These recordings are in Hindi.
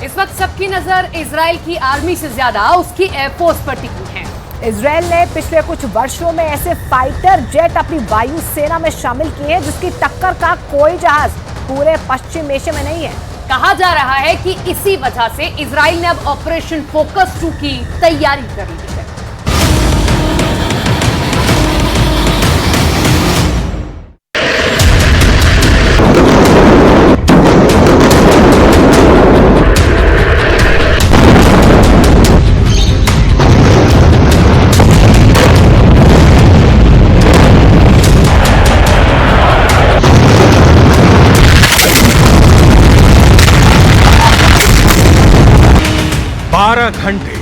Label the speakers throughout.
Speaker 1: इस वक्त सबकी नजर इजराइल की आर्मी से ज्यादा उसकी एयरफोर्स पर टिकी है।
Speaker 2: इजराइल ने पिछले कुछ वर्षों में ऐसे फाइटर जेट अपनी वायु सेना में शामिल किए हैं जिसकी टक्कर का कोई जहाज पूरे पश्चिम एशिया में नहीं है।
Speaker 1: कहा जा रहा है कि इसी वजह से इजराइल ने अब ऑपरेशन फोकस 2 की तैयारी कर ली है।
Speaker 3: घंटे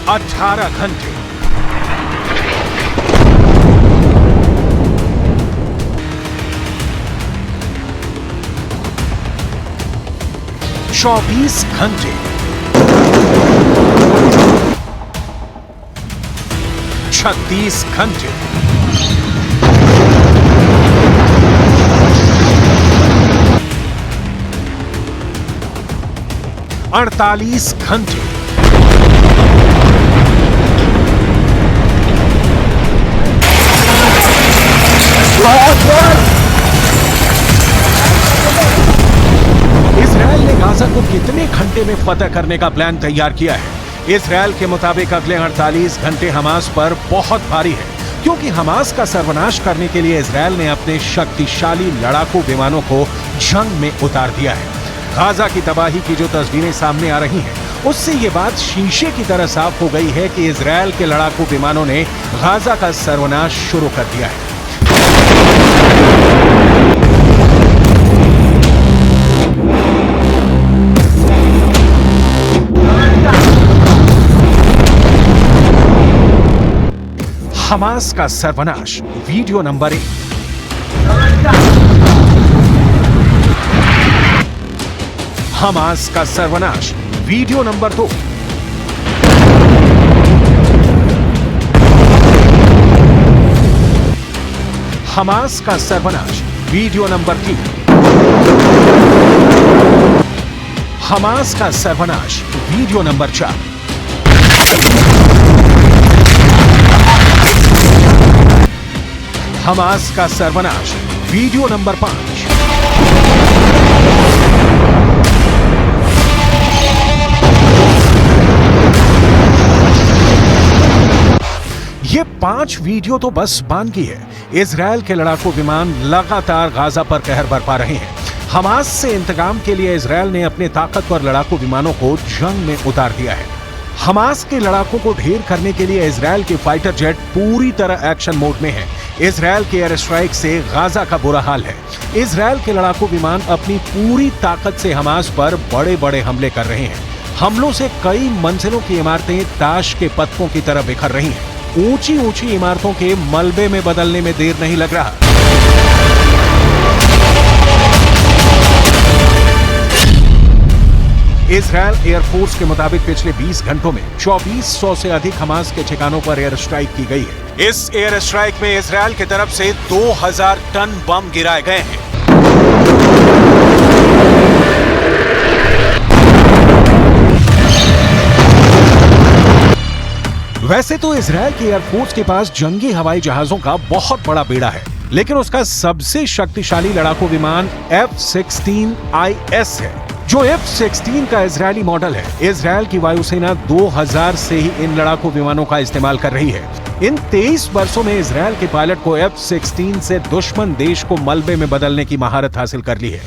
Speaker 3: 18 घंटे 24 घंटे 36 घंटे 48 घंटे 'इजराइल ने गाजा को कितने घंटे में फतह करने का प्लान तैयार किया है? इजराइल के मुताबिक अगले 48 घंटे हमास पर बहुत भारी है, क्योंकि हमास का सर्वनाश करने के लिए इजराइल ने अपने शक्तिशाली लड़ाकू विमानों को जंग में उतार दिया है। गाजा की तबाही की जो तस्वीरें सामने आ रही हैं, उससे ये बात शीशे की तरह साफ हो गई है कि इजराइल के लड़ाकू विमानों ने गाजा का सर्वनाश शुरू कर दिया है। हमास का सर्वनाश, वीडियो नंबर 1। हमास का सर्वनाश, वीडियो नंबर 2। हमास का सर्वनाश, वीडियो नंबर 3। हमास का सर्वनाश, वीडियो नंबर 4। हमास का सर्वनाश, वीडियो नंबर 5। ये 5 वीडियो तो बस बानगी है। इजराइल के लड़ाकू विमान लगातार गाजा पर कहर बरपा रहे हैं। हमास से इंतकाम के लिए इजराइल ने अपने ताकतवर लड़ाकू विमानों को जंग में उतार दिया है। हमास के लड़ाकों को ढेर करने के लिए इजराइल के फाइटर जेट पूरी तरह एक्शन मोड में हैं। इजराइल के एयर स्ट्राइक से गाजा का बुरा हाल है। इजराइल के लड़ाकू विमान अपनी पूरी ताकत से हमास पर बड़े बड़े हमले कर रहे हैं। हमलों से कई मंजिलों की इमारतें ताश के पत्तों की तरह बिखर रही हैं। ऊंची ऊंची इमारतों के मलबे में बदलने में देर नहीं लग रहा। इजराइल एयरफोर्स के मुताबिक पिछले 20 घंटों में 2400 से अधिक हमास के ठिकानों पर एयर स्ट्राइक की गई है। इस एयर स्ट्राइक में इजराइल की तरफ से 2000 टन बम गिराए गए हैं। वैसे तो इजराइल की एयरफोर्स के पास जंगी हवाई जहाजों का बहुत बड़ा बेड़ा है, लेकिन उसका सबसे शक्तिशाली लड़ाकू विमान F-16IS है, जो F-16 का इजरायली मॉडल है। इजराइल की वायुसेना 2000 से ही इन लड़ाकू विमानों का इस्तेमाल कर रही है। इन 23 वर्षों में इजराइल के पायलट को F-16 से दुश्मन देश को मलबे में बदलने की महारत हासिल कर ली है।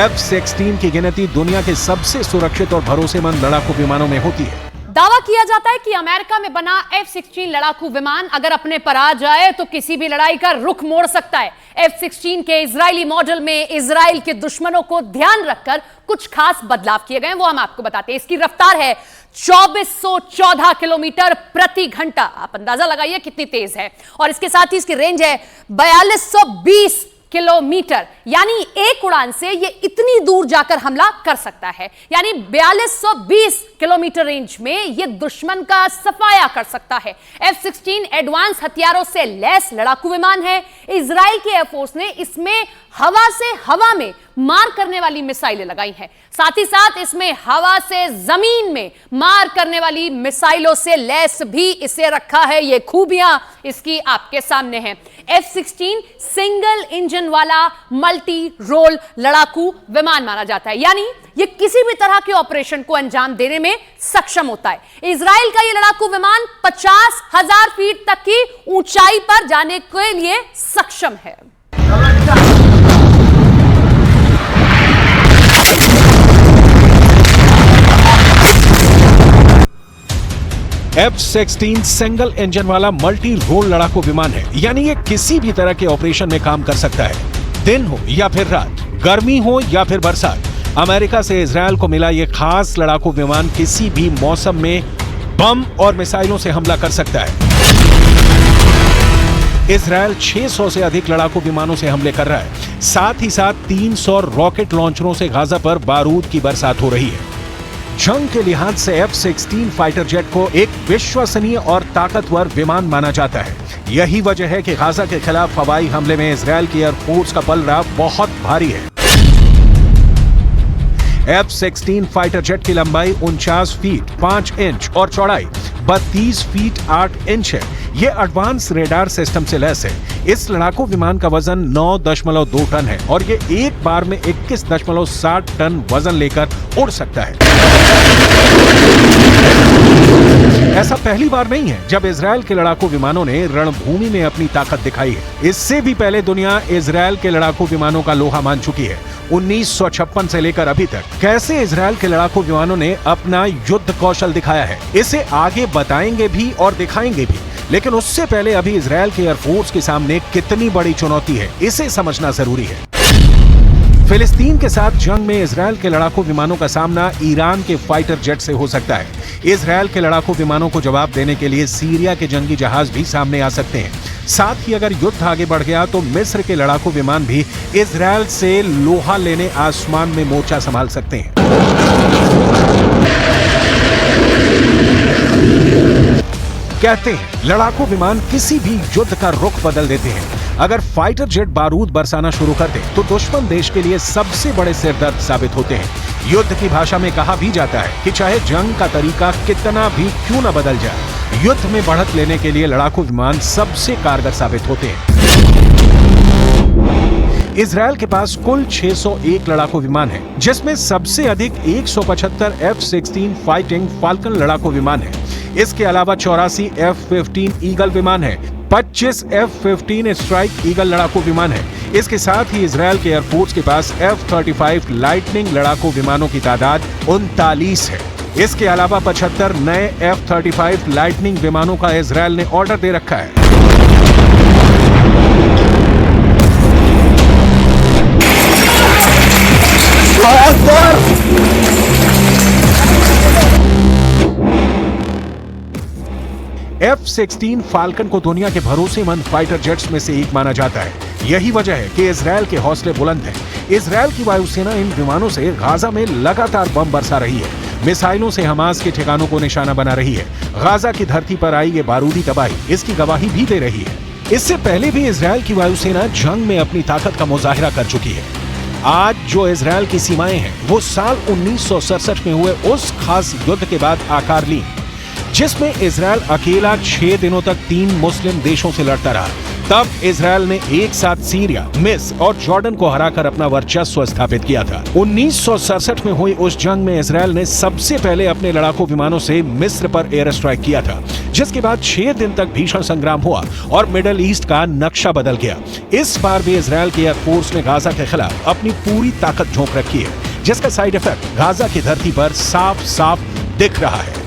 Speaker 3: F-16 की गिनती दुनिया के सबसे सुरक्षित और भरोसेमंद लड़ाकू विमानों में होती है।
Speaker 1: दावा किया जाता है कि अमेरिका में बना F-16 लड़ाकू विमान अगर अपने पर आ जाए तो किसी भी लड़ाई का रुख मोड़ सकता है। F-16 के इजरायली मॉडल में इजराइल के दुश्मनों को ध्यान रखकर कुछ खास बदलाव किए गए हैं, वो हम आपको बताते हैं। इसकी रफ्तार है 2414 किलोमीटर प्रति घंटा। आप अंदाजा लगाइए कितनी तेज है। और इसके साथ ही इसकी रेंज है 4220 किलोमीटर, यानी एक उड़ान से ये इतनी दूर जाकर हमला कर सकता है। यानी 4220 किलोमीटर रेंज में ये दुश्मन का सफाया कर सकता है। F-16 एडवांस हथियारों से लैस लड़ाकू विमान है। इजराइल की एयरफोर्स ने इसमें हवा से हवा में मार करने वाली मिसाइलें लगाई हैं। साथ ही साथ इसमें हवा से जमीन में मार करने वाली मिसाइलों से लैस भी इसे रखा है। ये खूबियां इसकी आपके सामने हैं। F-16 सिंगल इंजन वाला मल्टी रोल लड़ाकू विमान माना जाता है, यानी ये किसी भी तरह के ऑपरेशन को अंजाम देने में सक्षम होता है। इजराइल का ये लड़ाकू विमान 50,000 फीट तक की ऊंचाई पर जाने के लिए सक्षम है।
Speaker 3: F-16 सिंगल इंजन वाला मल्टी रोल लड़ाकू विमान है, यानी ये किसी भी तरह के ऑपरेशन में काम कर सकता है। दिन हो या फिर रात, गर्मी हो या फिर बरसात, अमेरिका से इजराइल को मिला ये खास लड़ाकू विमान किसी भी मौसम में बम और मिसाइलों से हमला कर सकता है। इजराइल 600 से अधिक लड़ाकू विमानों से हमले कर रहा है। साथ ही साथ 300 रॉकेट लॉन्चरों से गाजा पर बारूद की बरसात हो रही है। जंग के लिहाज से F-16 फाइटर जेट को एक विश्वसनीय और ताकतवर विमान माना जाता है। यही वजह है कि गाजा के खिलाफ हवाई हमले में इजराइल की एयरफोर्स का पलड़ा बहुत भारी है। F-16 फाइटर जेट की लंबाई 49 फीट 5 इंच और चौड़ाई 32 फीट 8 इंच है। यह एडवांस रेडार सिस्टम से लैस है। इस लड़ाकू विमान का वजन 9.2 टन है और ये एक बार में 21.7 टन वजन लेकर उड़ सकता है। ऐसा पहली बार नहीं है जब इजराइल के लड़ाकू विमानों ने रणभूमि में अपनी ताकत दिखाई है। इससे भी पहले दुनिया इजराइल के लड़ाकू विमानों का लोहा मान चुकी है। 1956 से लेकर अभी तक कैसे इजराइल के लड़ाकू विमानों ने अपना युद्ध कौशल दिखाया है, इसे आगे बताएंगे भी और दिखाएंगे भी। लेकिन उससे पहले अभी इजराइल के एयरफोर्स के सामने कितनी बड़ी चुनौती है, इसे समझना जरूरी है। फिलिस्तीन के साथ जंग में इजराइल के लड़ाकू विमानों का सामना ईरान के फाइटर जेट से हो सकता है। इजराइल के लड़ाकू विमानों को जवाब देने के लिए सीरिया के जंगी जहाज भी सामने आ सकते हैं। साथ ही अगर युद्ध आगे बढ़ गया तो मिस्र के लड़ाकू विमान भी इजराइल से लोहा लेने आसमान में मोर्चा संभाल सकते हैं। कहते हैं लड़ाकू विमान किसी भी युद्ध का रुख बदल देते हैं। अगर फाइटर जेट बारूद बरसाना शुरू कर दे तो दुश्मन देश के लिए सबसे बड़े सिरदर्द साबित होते हैं। युद्ध की भाषा में कहा भी जाता है कि चाहे जंग का तरीका कितना भी क्यों न बदल जाए, युद्ध में बढ़त लेने के लिए लड़ाकू विमान सबसे कारगर साबित होते हैं। इजराइल के पास कुल 601 लड़ाकू विमान है, जिसमें सबसे अधिक 175 F-16 फाइटिंग फाल्कन लड़ाकू विमान है। इसके अलावा 84 F-15 ईगल विमान है, 25 F-15 स्ट्राइक ईगल लड़ाकू विमान है। इसके साथ ही इजराइल के एयरफोर्स के पास F-35 लाइटनिंग लड़ाकू विमानों की तादाद 39 है। इसके अलावा 75 नए F-35 लाइटनिंग विमानों का इजराइल ने ऑर्डर दे रखा है। F-16 फाल्कन को दुनिया के भरोसेमंद फाइटर जेट्स में से एक माना जाता है। यही वजह है कि इजराइल के हौसले बुलंद हैं। इजराइल की वायुसेना इन विमानों से गाजा में लगातार बम बरसा रही है, मिसाइलों से हमास के ठिकानों को निशाना बना रही है। गाजा की धरती पर आई ये बारूदी तबाही इसकी गवाही भी दे रही है। इससे पहले भी इजराइल की वायुसेना जंग में अपनी ताकत का मुजाहिरा कर चुकी है। आज जो इजराइल की सीमाएं हैं वो साल 1967 में हुए उस खास युद्ध के बाद आकार ली, जिसमें इजराइल अकेला 6 दिनों तक 3 मुस्लिम देशों से लड़ता रहा। तब इजराइल ने एक साथ सीरिया, मिस्र और जॉर्डन को हराकर अपना वर्चस्व स्थापित किया था। 1967 में हुई उस जंग में इजराइल ने सबसे पहले अपने लड़ाकू विमानों से मिस्र पर एयर स्ट्राइक किया था, जिसके बाद 6 दिन तक भीषण संग्राम हुआ और मिडल ईस्ट का नक्शा बदल गया। इस बार भी इजराइल की एयरफोर्स ने गाजा के खिलाफ अपनी पूरी ताकत झोंक रखी है, जिसका साइड इफेक्ट गाजा की धरती पर साफ साफ दिख रहा है।